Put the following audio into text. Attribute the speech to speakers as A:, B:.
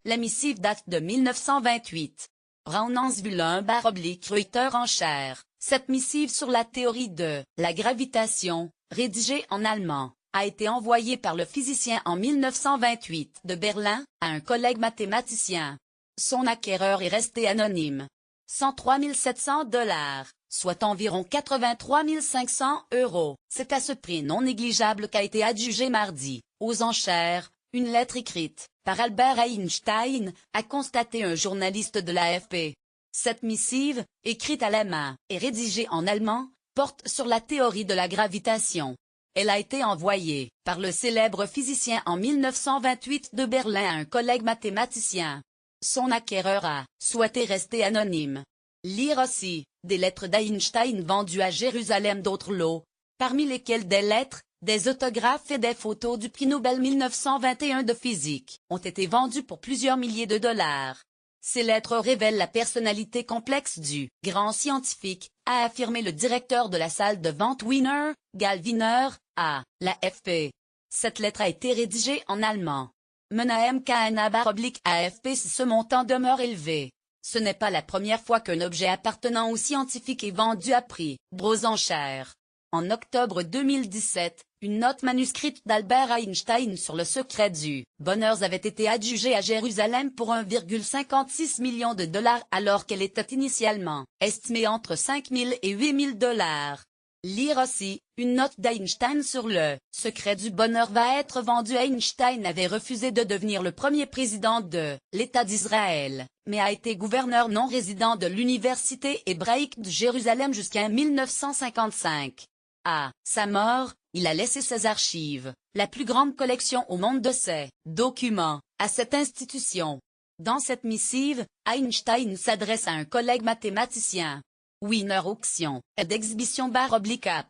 A: la missive date de 1928. Reuters en chair. Cette missive sur la théorie de la gravitation, rédigée en allemand, a été envoyée par le physicien en 1928 de Berlin à un collègue mathématicien. Son acquéreur est resté anonyme. 103 700 $, soit environ 83 500 €. C'est à ce prix non négligeable qu'a été adjugé mardi, aux enchères, une lettre écrite par Albert Einstein, a constaté un journaliste de l'AFP. Cette missive, écrite à la main et rédigée en allemand, porte sur la théorie de la gravitation. Elle a été envoyée par le célèbre physicien en 1928 de Berlin à un collègue mathématicien. Son acquéreur a souhaité rester anonyme. Lire aussi, des lettres d'Einstein vendues à Jérusalem, d'autres lots, parmi lesquels des lettres, des autographes et des photos du prix Nobel 1921 de physique, ont été vendus pour plusieurs milliers de $. Ces lettres révèlent la personnalité complexe du grand scientifique, a affirmé le directeur de la salle de vente Wiener, Gal Wiener, à l'AFP. Cette lettre a été rédigée en allemand. AFP. Si ce montant demeure élevé, ce n'est pas la première fois qu'un objet appartenant au scientifique est vendu à prix aux enchères. En octobre 2017, une note manuscrite d'Albert Einstein sur le secret du bonheur avait été adjugée à Jérusalem pour 1,56 million de $, alors qu'elle était initialement estimée entre 5 000 et 8 000 $. Lire aussi, une note d'Einstein sur le secret du bonheur va être vendue. Einstein avait refusé de devenir le premier président de l'État d'Israël, mais a été gouverneur non résident de l'Université hébraïque de Jérusalem jusqu'en 1955. À sa mort, il a laissé ses archives, la plus grande collection au monde de ses documents, à cette institution. Dans cette missive, Einstein s'adresse à un collègue mathématicien. Wiener Auction, d'exhibition /app.